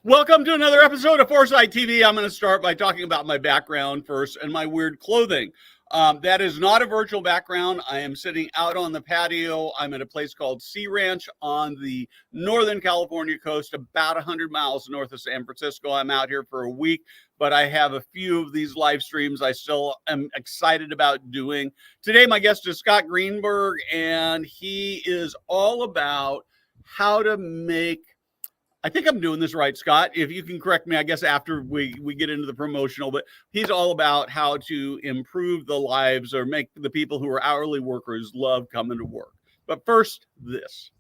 Welcome to another episode of Foresight TV. I'm going to start by talking about my background first and my weird clothing. That is not a virtual background. I am sitting out on the patio. I'm at a place called Sea Ranch on the Northern California coast, about 100 miles north of San Francisco. I'm out here for a week, but I have a few of these live streams I still am excited about doing. Today, my guest is Scott Greenberg, and he is all about how to make, I think I'm doing this right, Scott. If you can correct me, I guess after we get into the promotional, but he's all about how to improve the lives or make the people who are hourly workers love coming to work. But first, this.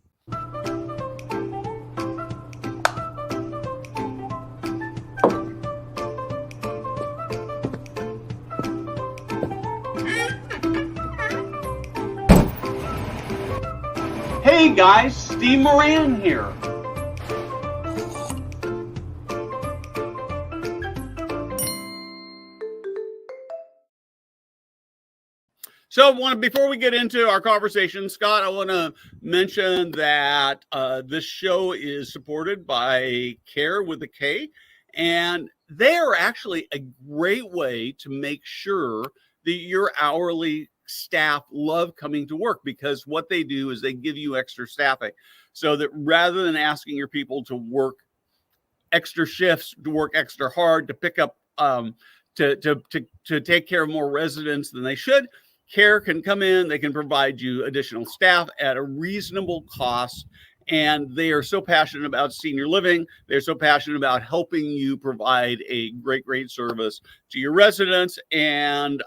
Hey guys, Steve Moran here. So before we get into our conversation, Scott, I want to mention that this show is supported by KARE with a K, and they are actually a great way to make sure that your hourly staff love coming to work, because what they do is they give you extra staffing, so that rather than asking your people to work extra shifts, to work extra hard, to pick up, to take care of more residents than they should, KARE can come in, they can provide you additional staff at a reasonable cost, and they are so passionate about senior living. They're so passionate about helping you provide a great service to your residents, and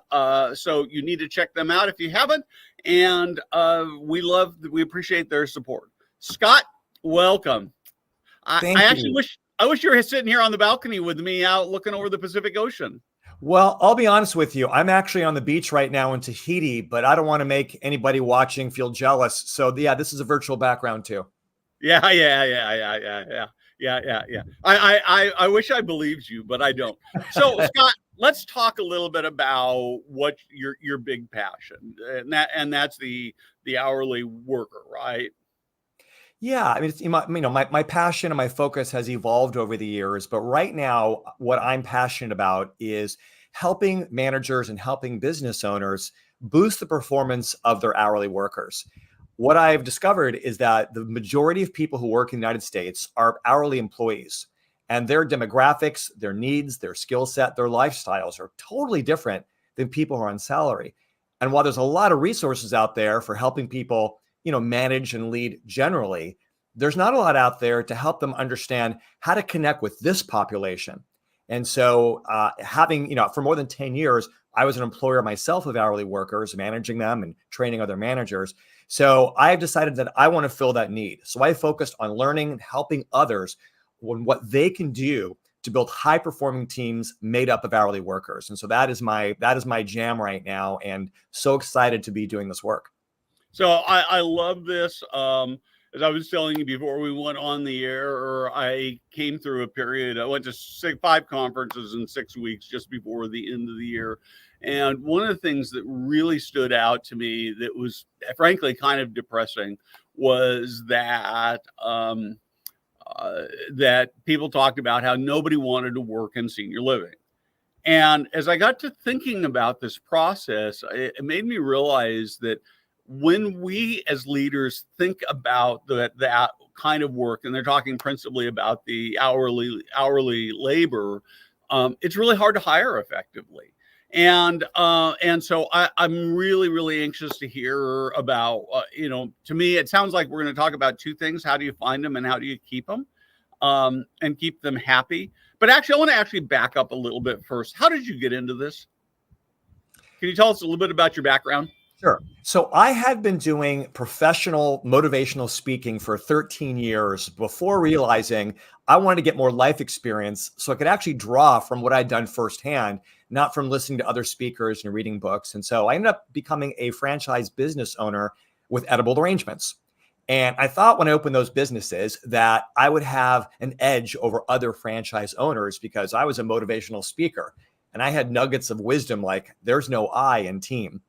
so you need to check them out if you haven't, and we appreciate their support. Scott, welcome. I wish you were sitting here on the balcony with me out looking over the Pacific Ocean. Well, I'll be honest with you. I'm actually on the beach right now in Tahiti, but I don't want to make anybody watching feel jealous. So yeah, this is a virtual background too. Yeah. I wish I believed you, but I don't. So Scott, let's talk a little bit about what your big passion, and that's the hourly worker, right? Yeah, I mean, it's, my passion and my focus has evolved over the years, but right now, what I'm passionate about is helping managers and helping business owners boost the performance of their hourly workers. What I've discovered is that the majority of people who work in the United States are hourly employees, and their demographics, their needs, their skill set, their lifestyles are totally different than people who are on salary. And while there's a lot of resources out there for helping people manage and lead generally, there's not a lot out there to help them understand how to connect with this population. And so for more than 10 years, I was an employer myself of hourly workers, managing them and training other managers. So I've decided that I want to fill that need. So I focused on learning and helping others on what they can do to build high performing teams made up of hourly workers. And so that is my jam right now, and so excited to be doing this work. So I love this. As I was telling you before we went on the air, I came through a period. I went to 5 conferences in 6 weeks just before the end of the year. And one of the things that really stood out to me that was frankly kind of depressing was that that people talked about how nobody wanted to work in senior living. And as I got to thinking about this process, it made me realize that when we as leaders think about that kind of work, and they're talking principally about the hourly labor, it's really hard to hire effectively. And so I'm really anxious to hear about, to me, it sounds like we're going to talk about 2 things. How do you find them and how do you keep them, and keep them happy? But actually, I want to actually back up a little bit first. How did you get into this? Can you tell us a little bit about your background? Sure. So I had been doing professional motivational speaking for 13 years before realizing I wanted to get more life experience so I could actually draw from what I'd done firsthand, not from listening to other speakers and reading books. And so I ended up becoming a franchise business owner with edible arrangements. And I thought when I opened those businesses that I would have an edge over other franchise owners because I was a motivational speaker and I had nuggets of wisdom like there's no I in team.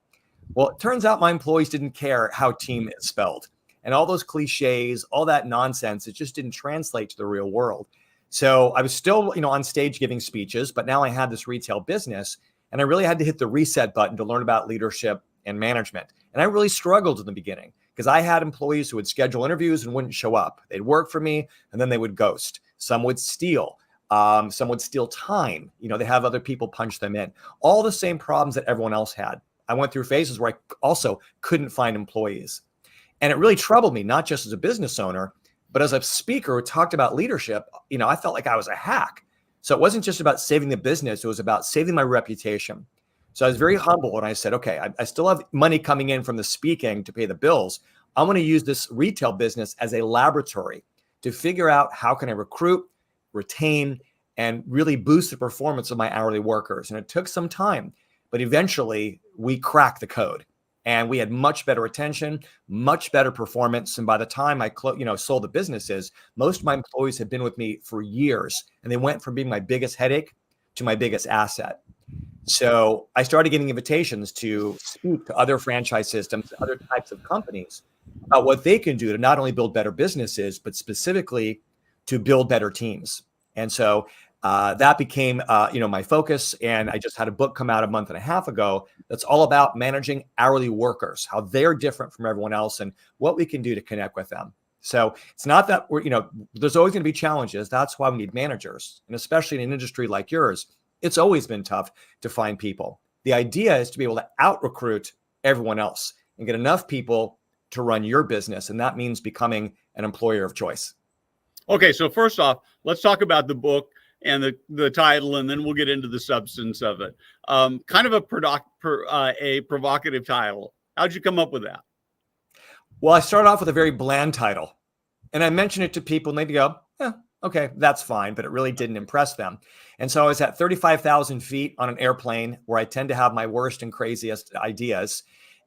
Well, it turns out my employees didn't care how team is spelled. And all those cliches, all that nonsense, it just didn't translate to the real world. So I was still, on stage giving speeches, but now I had this retail business, and I really had to hit the reset button to learn about leadership and management. And I really struggled in the beginning because I had employees who would schedule interviews and wouldn't show up. They'd work for me and then they would ghost. Some would steal. Some would steal time. They have other people punch them in. All the same problems that everyone else had. I went through phases where I also couldn't find employees. And it really troubled me, not just as a business owner, but as a speaker who talked about leadership. I felt like I was a hack. So it wasn't just about saving the business. It was about saving my reputation. So I was very humble when I said, okay, I still have money coming in from the speaking to pay the bills. I'm going to use this retail business as a laboratory to figure out how can I recruit, retain, and really boost the performance of my hourly workers. And it took some time, but eventually we cracked the code and we had much better retention, much better performance. And by the time I sold the businesses, most of my employees had been with me for years, and they went from being my biggest headache to my biggest asset. So I started getting invitations to speak to other franchise systems, other types of companies about what they can do to not only build better businesses, but specifically to build better teams. And so that became, my focus. And I just had a book come out a month and a half ago that's all about managing hourly workers, how they're different from everyone else and what we can do to connect with them. So it's not that there's always going to be challenges. That's why we need managers. And especially in an industry like yours, it's always been tough to find people. The idea is to be able to out-recruit everyone else and get enough people to run your business. And that means becoming an employer of choice. Okay, so first off, let's talk about the book and the title, and then we'll get into the substance of it. Kind of a provocative title. How'd you come up with that? Well, I started off with a very bland title, and I mentioned it to people, and they'd go, okay, that's fine, but it really didn't impress them. And so I was at 35,000 feet on an airplane where I tend to have my worst and craziest ideas.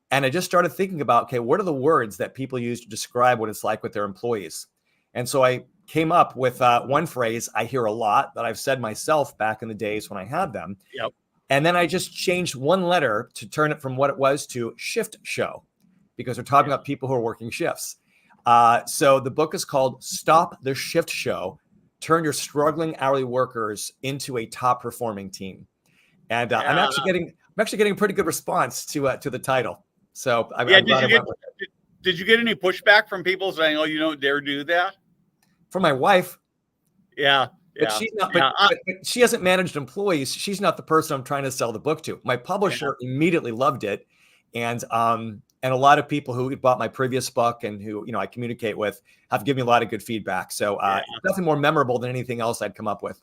And I just started thinking about, okay, what are the words that people use to describe what it's like with their employees? And so I came up with one phrase I hear a lot that I've said myself back in the days when I had them. Yep. And then I just changed one letter to turn it from what it was to shift show, because we're talking about people who are working shifts. So the book is called Stop the Shift Show, Turn Your Struggling Hourly Workers into a Top Performing Team. And I'm actually getting a pretty good response to the title. So I'm glad I went with it. Did you get any pushback from people saying, "Oh, you don't dare do that"? From my wife. Yeah. But she's not. But she hasn't managed employees. She's not the person I'm trying to sell the book to. My publisher immediately loved it, and a lot of people who bought my previous book and who I communicate with have given me a lot of good feedback. So it's definitely more memorable than anything else I'd come up with.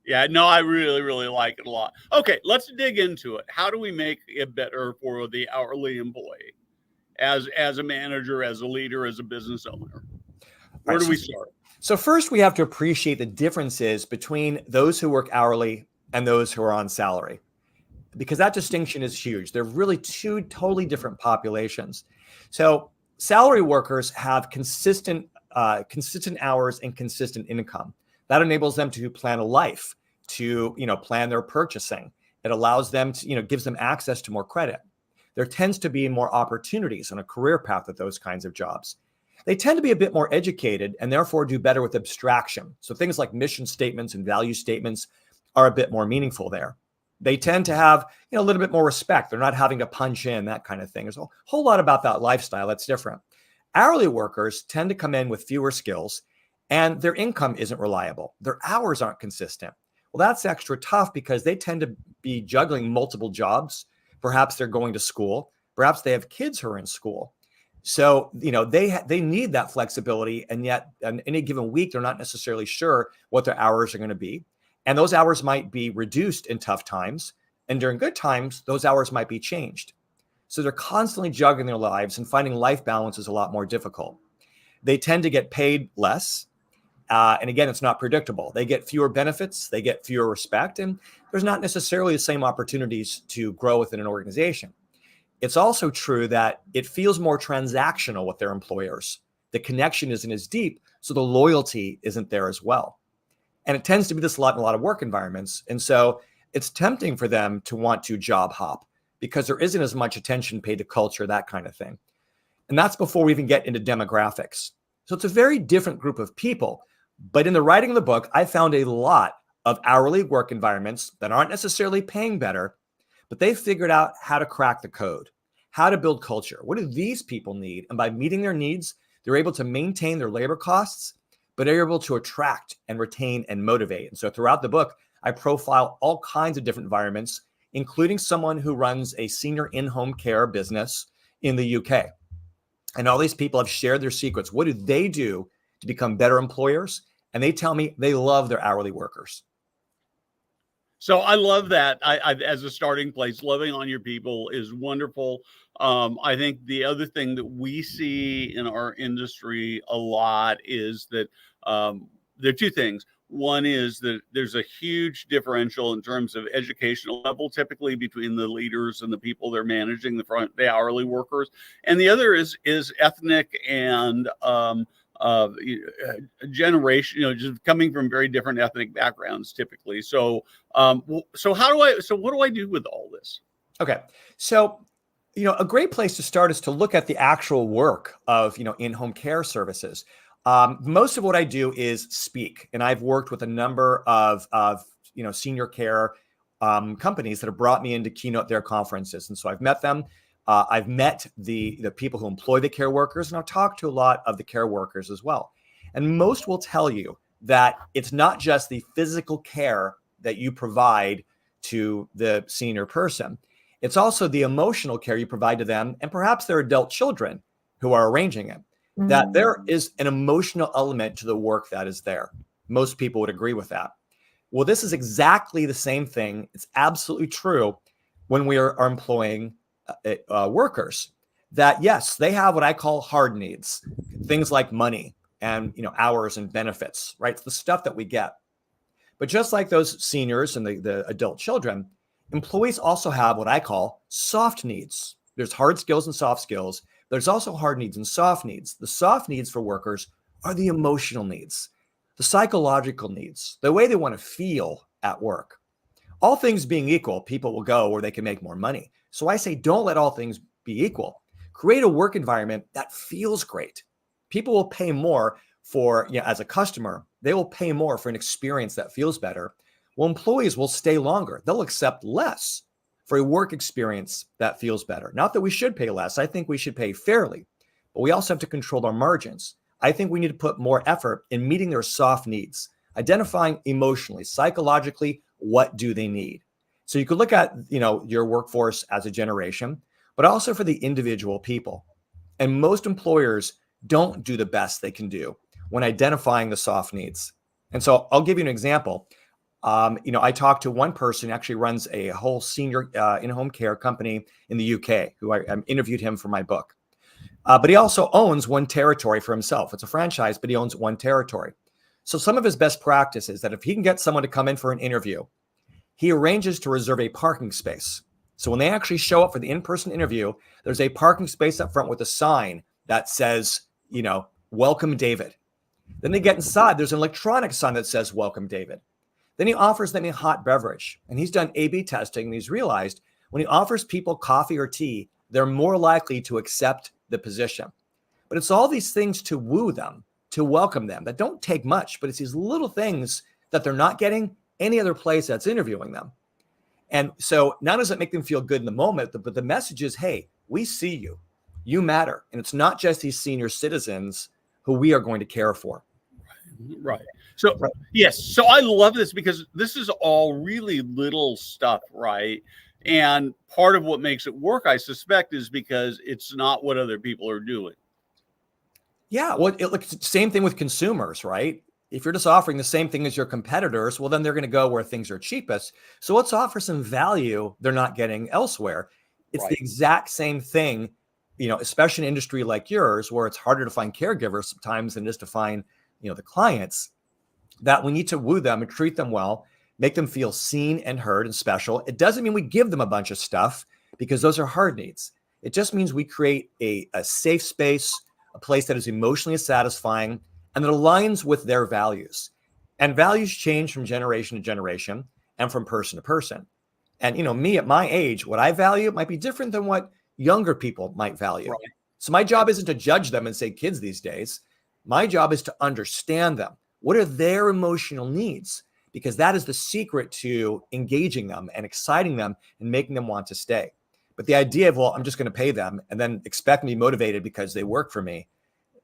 Yeah, no, I really, really like it a lot. Okay, let's dig into it. How do we make it better for the hourly employee, as a manager, as a leader, as a business owner? Where do we start? So first, we have to appreciate the differences between those who work hourly and those who are on salary, because that distinction is huge. They're really two totally different populations. So salary workers have consistent hours and consistent income. That enables them to plan a life, to plan their purchasing. It allows them to, gives them access to more credit. There tends to be more opportunities on a career path with those kinds of jobs. They tend to be a bit more educated and therefore do better with abstraction. So things like mission statements and value statements are a bit more meaningful there. They tend to have a little bit more respect. They're not having to punch in, that kind of thing. There's a whole lot about that lifestyle that's different. Hourly workers tend to come in with fewer skills and their income isn't reliable. Their hours aren't consistent. Well, that's extra tough because they tend to be juggling multiple jobs. Perhaps they're going to school. Perhaps they have kids who are in school. So, they need that flexibility. And yet on any given week, they're not necessarily sure what their hours are going to be. And those hours might be reduced in tough times. And during good times, those hours might be changed. So they're constantly juggling their lives, and finding life balance is a lot more difficult. They tend to get paid less. And again, it's not predictable. They get fewer benefits, they get fewer respect, and there's not necessarily the same opportunities to grow within an organization. It's also true that it feels more transactional with their employers. The connection isn't as deep, so the loyalty isn't there as well. And it tends to be this a lot in a lot of work environments. And so it's tempting for them to want to job hop because there isn't as much attention paid to culture, that kind of thing. And that's before we even get into demographics. So it's a very different group of people, But in the writing of the book, I found a lot of hourly work environments that aren't necessarily paying better, but they figured out how to crack the code, how to build culture. What do these people need? And by meeting their needs, they're able to maintain their labor costs, but they're able to attract and retain and motivate. And so throughout the book, I profile all kinds of different environments, including someone who runs a senior in-home care business in the UK. And all these people have shared their secrets. What do they do to become better employers? And they tell me they love their hourly workers. So I love that. I as a starting place, loving on your people is wonderful. I think the other thing that we see in our industry a lot is that there are two things. One is that there's a huge differential in terms of educational level, typically between the leaders and the people they're managing, the hourly workers, and the other is ethnic and generation, just coming from very different ethnic backgrounds typically. So what do I do with all this? Okay. So, a great place to start is to look at the actual work of, in-home care services. Most of what I do is speak, and I've worked with a number of senior care companies that have brought me in to keynote their conferences. And so I've met them. I've met the people who employ the care workers, and I've talked to a lot of the care workers as well. And most will tell you that it's not just the physical care that you provide to the senior person. It's also the emotional care you provide to them and perhaps their adult children who are arranging it. That there is an emotional element to the work that is there. Most people would agree with that. Well, this is exactly the same thing. It's absolutely true when we are employing workers, that yes, they have what I call hard needs, things like money and hours and benefits, right? It's the stuff that we get. But just like those seniors and the adult children, employees also have what I call soft needs. There's hard skills and soft skills. There's also hard needs and soft needs. The soft needs for workers are the emotional needs, the psychological needs, the way they want to feel at work. All things being equal, people will go where they can make more money. So I say, don't let all things be equal. Create a work environment that feels great. People will pay more for, as a customer, they will pay more for an experience that feels better. Well, employees will stay longer. They'll accept less for a work experience that feels better. Not that we should pay less. I think we should pay fairly, but we also have to control our margins. I think we need to put more effort in meeting their soft needs, identifying emotionally, psychologically, what do they need? So you could look at, your workforce as a generation, but also for the individual people. And most employers don't do the best they can do when identifying the soft needs. And so I'll give you an example. I talked to one person who actually runs a whole senior in-home care company in the UK, who I interviewed him for my book. But he also owns one territory for himself. It's a franchise, but he owns one territory. So some of his best practice is that if he can get someone to come in for an interview, he arranges to reserve a parking space. So when they actually show up for the in-person interview, there's a parking space up front with a sign that says, welcome David. Then they get inside, there's an electronic sign that says, welcome David. Then he offers them a hot beverage, and he's done A/B testing, and he's realized when he offers people coffee or tea, they're more likely to accept the position. But it's all these things to woo them, to welcome them, that don't take much, but it's these little things that they're not getting any other place that's interviewing them. And so not does it make them feel good in the moment, but the message is, hey, we see you, you matter. And it's not just these senior citizens who we are going to care for. Right. So, yes. So I love this because this is all really little stuff, right? And part of what makes it work, I suspect, is because it's not what other people are doing. Yeah. Well, it's the same thing with consumers, right? If you're just offering the same thing as your competitors, well, then they're going to go where things are cheapest. So let's offer some value they're not getting elsewhere. It's right. The exact same thing, especially in an industry like yours, where it's harder to find caregivers sometimes than it is to find, the clients, that we need to woo them and treat them well, make them feel seen and heard and special. It doesn't mean we give them a bunch of stuff because those are hard needs. It just means we create a safe space, a place that is emotionally satisfying and that aligns with their values. And values change from generation to generation and from person to person. And, me at my age, what I value might be different than what younger people might value. Right. So my job isn't to judge them and say kids these days. My job is to understand them, What are their emotional needs? Because that is the secret to engaging them and exciting them and making them want to stay. But the idea of, well, I'm just going to pay them and then expect me motivated because they work for me,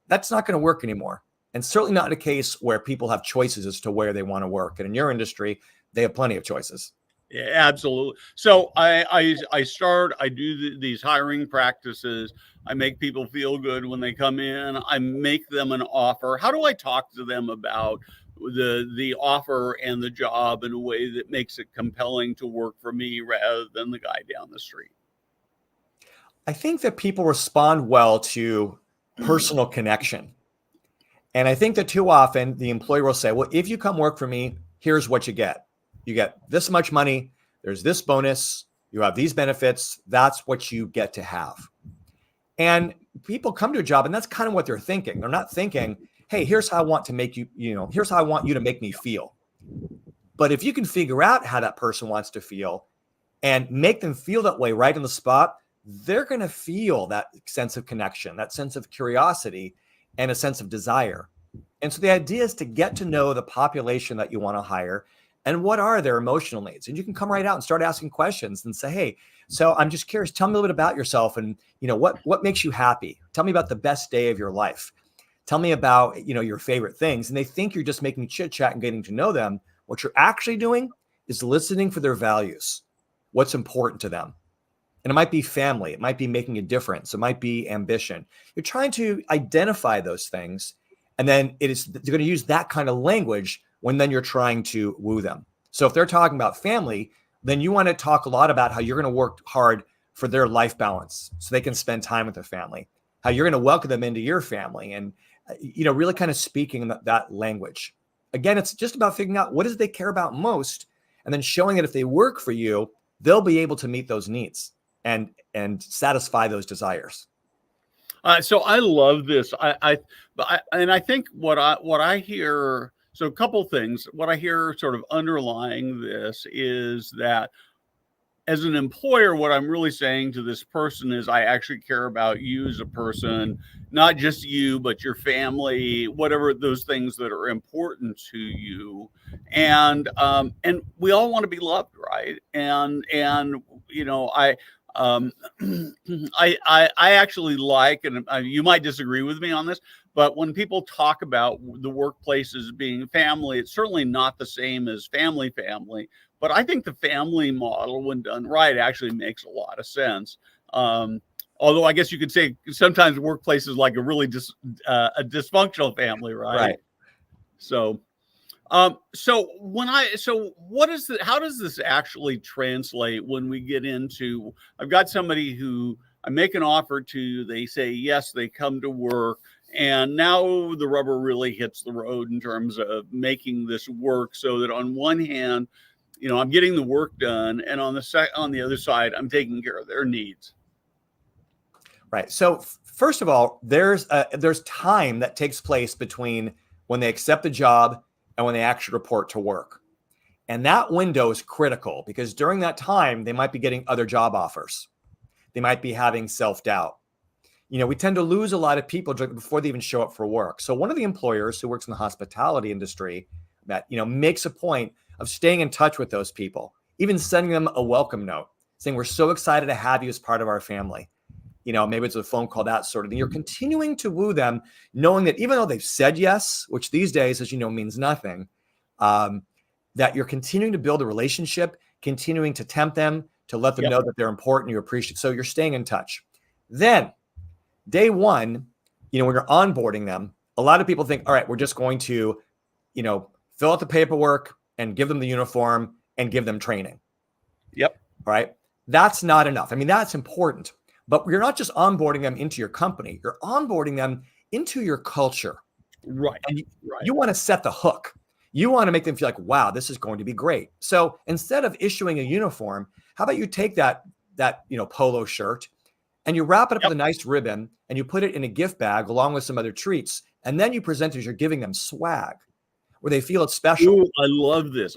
that's not going to work anymore. And certainly not in a case where people have choices as to where they want to work. And in your industry, they have plenty of choices. Yeah, absolutely. So I do these hiring practices. I make people feel good when they come in. I make them an offer. How do I talk to them about the offer and the job in a way that makes it compelling to work for me rather than the guy down the street? I think that people respond well to personal connection. And I think that too often the employer will say, well, if you come work for me, here's what you get. You get this much money. There's this bonus. You have these benefits. That's what you get to have. And people come to a job and that's kind of what they're thinking. They're not thinking, hey, here's how I want to make you, here's how I want you to make me feel. But if you can figure out how that person wants to feel and make them feel that way right on the spot, they're going to feel that sense of connection, that sense of curiosity, and a sense of desire. And so the idea is to get to know the population that you want to hire and what are their emotional needs. And you can come right out and start asking questions and say, hey, so I'm just curious, tell me a little bit about yourself and what makes you happy? Tell me about the best day of your life. Tell me about your favorite things. And they think you're just making chit chat and getting to know them. What you're actually doing is listening for their values, what's important to them. And it might be family. It might be making a difference. It might be ambition. You're trying to identify those things. And then you're going to use that kind of language when then you're trying to woo them. So if they're talking about family, then you want to talk a lot about how you're going to work hard for their life balance so they can spend time with their family, how you're going to welcome them into your family and, really kind of speaking that language. Again, it's just about figuring out what does they care about most and then showing that if they work for you, they'll be able to meet those needs and satisfy those desires. So I love this. I think what I hear. So a couple things. What I hear sort of underlying this is that as an employer, what I'm really saying to this person is I actually care about you as a person, not just you, but your family, whatever those things that are important to you. And we all want to be loved, right? And I actually like, and you might disagree with me on this, but when people talk about the workplace as being family, it's certainly not the same as family. But I think the family model, when done right, actually makes a lot of sense. Although I guess you could say sometimes workplace is like a really a dysfunctional family, right? Right. So how does this actually translate when we get into, I've got somebody who I make an offer to, they say yes, they come to work, and now the rubber really hits the road in terms of making this work so that on one hand, I'm getting the work done, and on the other side, I'm taking care of their needs. Right. So first of all, there's time that takes place between when they accept the job and when they actually report to work. And that window is critical because during that time, they might be getting other job offers. They might be having self-doubt. We tend to lose a lot of people before they even show up for work. So one of the employers who works in the hospitality industry that, makes a point of staying in touch with those people, even sending them a welcome note saying, we're so excited to have you as part of our family. Maybe it's a phone call, that sort of thing. You're continuing to woo them, knowing that even though they've said yes, which these days, as you know, means nothing, that you're continuing to build a relationship, continuing to tempt them, to let them know that they're important, you appreciate. So you're staying in touch. Then day one, when you're onboarding them, a lot of people think, all right, we're just going to, fill out the paperwork and give them the uniform and give them training. Yep. All right. That's not enough. I mean, that's important. But you're not just onboarding them into your company, you're onboarding them into your culture. Right. And you want to set the hook. You want to make them feel like, wow, this is going to be great. So instead of issuing a uniform, how about you take that polo shirt and you wrap it up with a nice ribbon and you put it in a gift bag along with some other treats. And then you present it as you're giving them swag where they feel it's special. Ooh, I love this.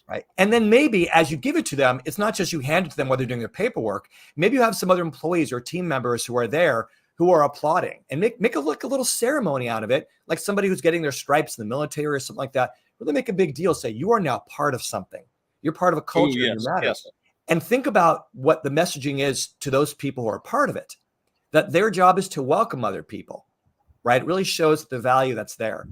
Right. And then maybe as you give it to them, it's not just you hand it to them while they're doing their paperwork. Maybe you have some other employees or team members who are there who are applauding, and make a little ceremony out of it, like somebody who's getting their stripes in the military or something like that. Really make a big deal. Say, you are now part of something. You're part of a Oh, culture. yes, And you matter. yes. And think about what the messaging is to those people who are part of it, that their job is to welcome other people, right? It really shows the value that's there.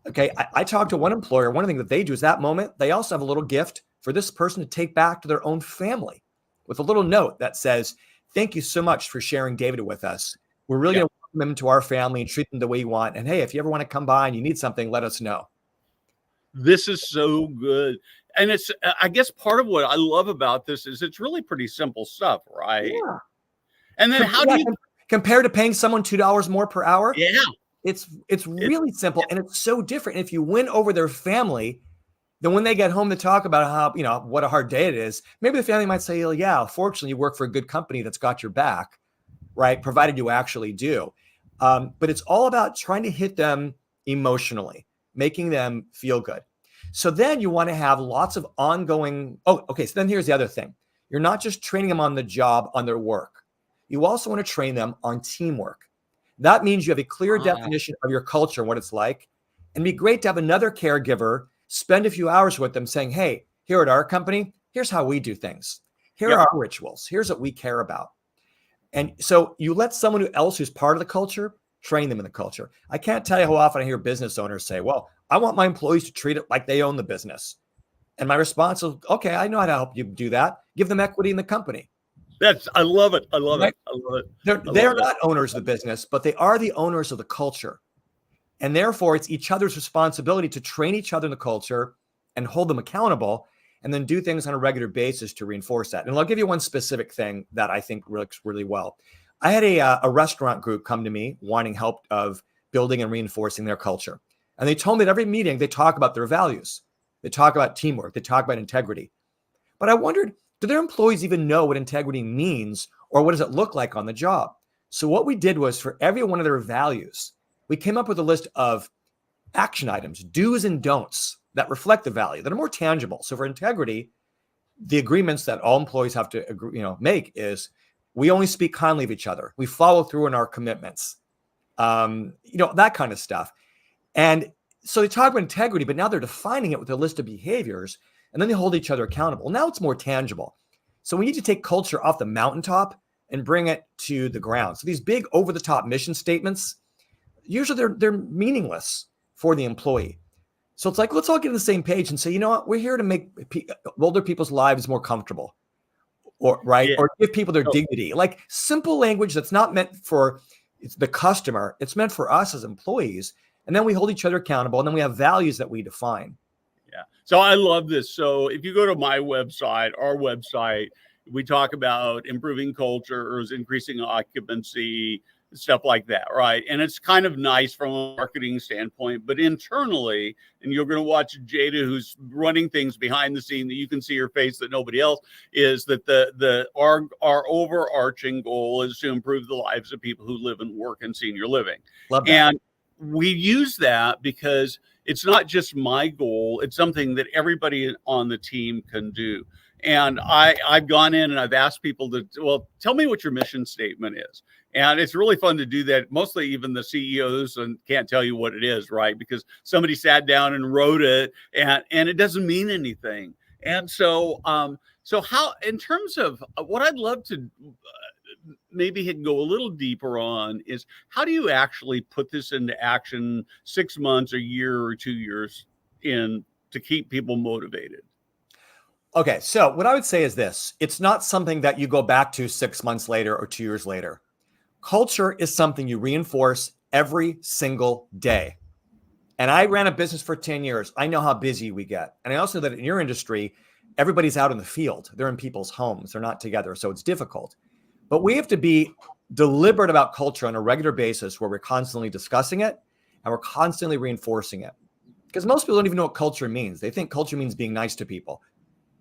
Okay. I talked to one employer. One thing that they do is that moment, they also have a little gift for this person to take back to their own family with a little note that says, thank you so much for sharing David with us. We're really going to welcome him to our family and treat them the way you want. And hey, if you ever want to come by and you need something, let us know. This is so good. And it's, I guess part of what I love about this is it's really pretty simple stuff, right? Yeah. And then how do you compare to paying someone $2 more per hour? Yeah. It's really simple, and it's so different. And if you win over their family, then when they get home to talk about how, what a hard day it is, maybe the family might say, well, yeah, fortunately you work for a good company that's got your back, right? Provided you actually do. But it's all about trying to hit them emotionally, making them feel good. So then you want to have lots of ongoing. Oh, okay. So then here's the other thing. You're not just training them on the job, on their work. You also want to train them on teamwork. That means you have a clear definition of your culture and what it's like. And it'd be great to have another caregiver spend a few hours with them saying, hey, here at our company, here's how we do things. Here are our rituals. Here's what we care about. And so you let someone else who's part of the culture train them in the culture. I can't tell you how often I hear business owners say, well, I want my employees to treat it like they own the business. And my response is, okay, I know how to help you do that. Give them equity in the company. I love it. I love it. I love it. They're not owners of the business, but they are the owners of the culture. And therefore, it's each other's responsibility to train each other in the culture and hold them accountable, and then do things on a regular basis to reinforce that. And I'll give you one specific thing that I think works really well. I had a restaurant group come to me wanting help of building and reinforcing their culture. And they told me at every meeting, they talk about their values. They talk about teamwork. They talk about integrity. But I wondered, do their employees even know what integrity means, or what does it look like on the job? So what we did was, for every one of their values, we came up with a list of action items, do's and don'ts, that reflect the value, that are more tangible. So for integrity, the agreements that all employees have to agree, make is, we only speak kindly of each other. We follow through on our commitments, that kind of stuff. And so they talk about integrity, but now they're defining it with a list of behaviors, and then they hold each other accountable. Now it's more tangible. So we need to take culture off the mountaintop and bring it to the ground. So these big over-the-top mission statements, usually they're meaningless for the employee. So it's like, let's all get on the same page and say, you know what, we're here to make older people's lives more comfortable, or give people their dignity. Like simple language that's not meant for the customer. It's meant for us as employees. And then we hold each other accountable, and then we have values that we define. Yeah. So I love this. So if you go to my website, our website, we talk about improving cultures, increasing occupancy, stuff like that, right? And it's kind of nice from a marketing standpoint, but internally, and you're going to watch Jada, who's running things behind the scene, that you can see her face that nobody else, is that our overarching goal is to improve the lives of people who live and work in senior living. Love that. And we use that because it's not just my goal, it's something that everybody on the team can do. And I've gone in and I've asked people to, well, tell me what your mission statement is. And it's really fun to do that. Mostly even the CEOs can't tell you what it is, right? Because somebody sat down and wrote it, and it doesn't mean anything. And so how, in terms of what I'd love to maybe go a little deeper on, is how do you actually put this into action 6 months, a year, or 2 years in to keep people motivated? Okay, so what I would say is this. It's not something that you go back to 6 months later or 2 years later. Culture is something you reinforce every single day. And I ran a business for 10 years. I know how busy we get. And I also know that in your industry, everybody's out in the field. They're in people's homes. They're not together. So it's difficult. But we have to be deliberate about culture on a regular basis, where we're constantly discussing it and we're constantly reinforcing it. Because most people don't even know what culture means. They think culture means being nice to people.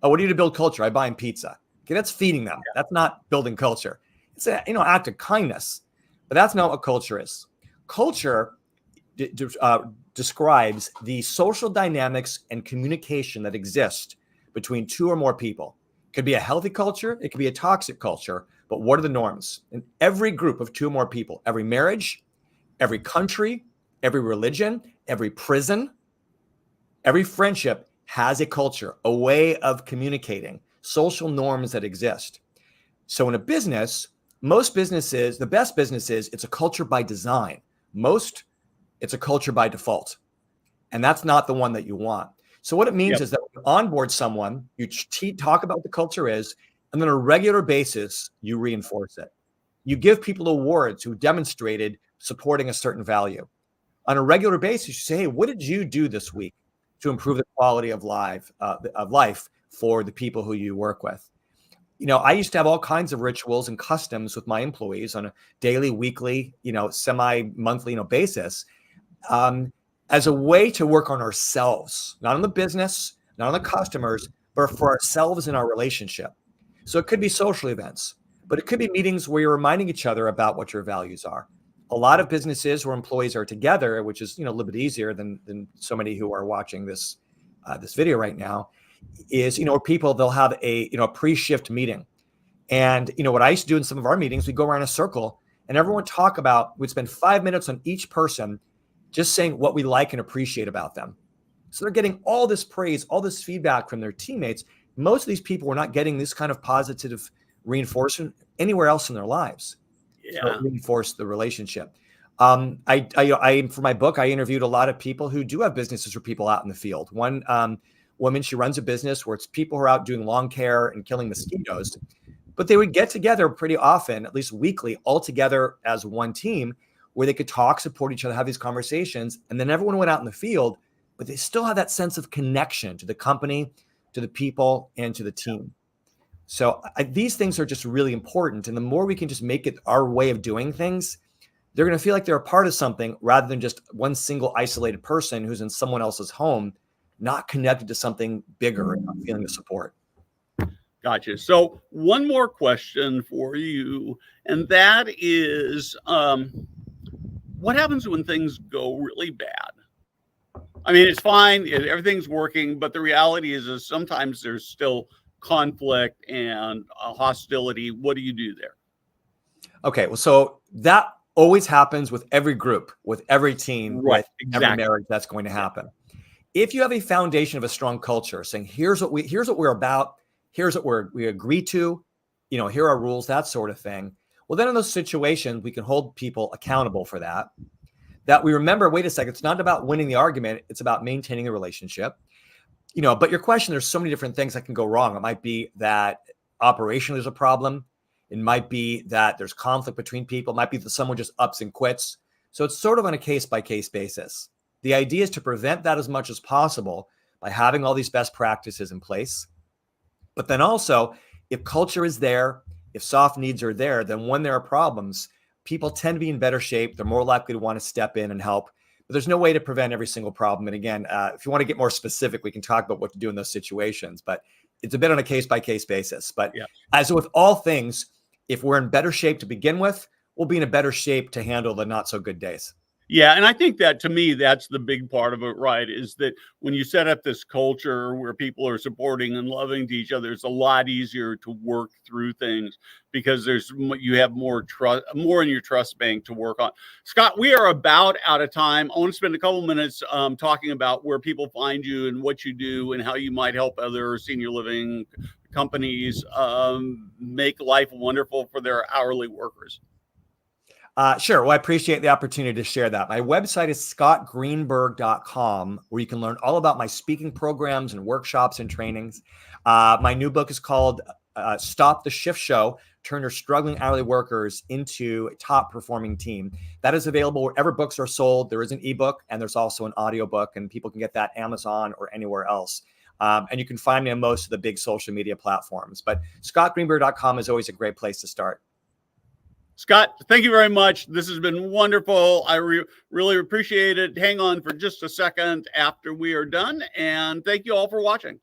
Oh, what do you do to build culture? I buy them pizza. Okay, that's feeding them. That's not building culture. It's an act of kindness, but that's not what culture is. Culture describes the social dynamics and communication that exist between two or more people. It could be a healthy culture. It could be a toxic culture. but what are the norms? In every group of 2 or more people, every marriage, every country, every religion, every prison, every friendship has a culture, a way of communicating, social norms that exist. So in a business, most businesses, the best businesses, it's a culture by design. Most, it's a culture by default. And that's not the one that you want. So what it means is that when you onboard someone, you talk about what the culture is, and then on a regular basis, you reinforce it. You give people awards who demonstrated supporting a certain value. On a regular basis, you say, hey, what did you do this week to improve the quality of life for the people who you work with? You know, I used to have all kinds of rituals and customs with my employees on a daily, weekly, semi-monthly, basis, as a way to work on ourselves, not on the business, not on the customers, but for ourselves in our relationship. So it could be social events, but it could be meetings where you're reminding each other about what your values are. A lot of businesses where employees are together, which is a little bit easier than so many who are watching this video right now, is where people, they'll have a pre-shift meeting. And what I used to do in some of our meetings, we go around a circle and everyone we'd spend 5 minutes on each person just saying what we like and appreciate about them. So they're getting all this praise, all this feedback from their teammates. Most of these people were not getting this kind of positive reinforcement anywhere else in their lives. Yeah. So it reinforced the relationship. I for my book, I interviewed a lot of people who do have businesses for people out in the field. One woman, she runs a business where it's people who are out doing lawn care and killing mosquitoes, but they would get together pretty often, at least weekly, all together as one team, where they could talk, support each other, have these conversations, and then everyone went out in the field, but they still have that sense of connection to the company, to the people, and to the team. So these things are just really important. And the more we can just make it our way of doing things, they're going to feel like they're a part of something rather than just one single isolated person who's in someone else's home, not connected to something bigger and not feeling the support. Gotcha. So one more question for you, and that is, what happens when things go really bad? I mean, it's fine, everything's working, but the reality is sometimes there's still conflict and hostility. What do you do there? Okay, well, so that always happens with every group, with every team, Right, with exactly. every marriage. That's going to happen. If you have a foundation of a strong culture, saying here's what we're about, here's what we agree to, here are rules, that sort of thing. Well, then in those situations, we can hold people accountable for that. That we remember, wait a second, it's not about winning the argument, it's about maintaining the relationship. But your question, there's so many different things that can go wrong. It might be that operationally there's a problem. It might be that there's conflict between people. It might be that someone just ups and quits. So it's sort of on a case-by-case basis. The idea is to prevent that as much as possible by having all these best practices in place. But then also, if culture is there, if soft needs are there, then when there are problems, people tend to be in better shape. They're more likely to want to step in and help. But there's no way to prevent every single problem. And again, if you want to get more specific, we can talk about what to do in those situations. But it's a bit on a case-by-case basis. But as with all things, if we're in better shape to begin with, we'll be in a better shape to handle the not so good days. Yeah, and I think that, to me, that's the big part of it, right? Is that when you set up this culture where people are supporting and loving to each other, it's a lot easier to work through things because you have more trust, more in your trust bank to work on. Scott, we are about out of time. I want to spend a couple minutes talking about where people find you and what you do and how you might help other senior living companies make life wonderful for their hourly workers. Sure. Well, I appreciate the opportunity to share that. My website is scottgreenberg.com, where you can learn all about my speaking programs and workshops and trainings. My new book is called Stop the Shift Show, Turn Your Struggling Hourly Workers into a Top Performing Team. That is available wherever books are sold. There is an ebook and there's also an audiobook, and people can get that Amazon or anywhere else. And you can find me on most of the big social media platforms. But scottgreenberg.com is always a great place to start. Scott, thank you very much. This has been wonderful. I really appreciate it. Hang on for just a second after we are done. And thank you all for watching.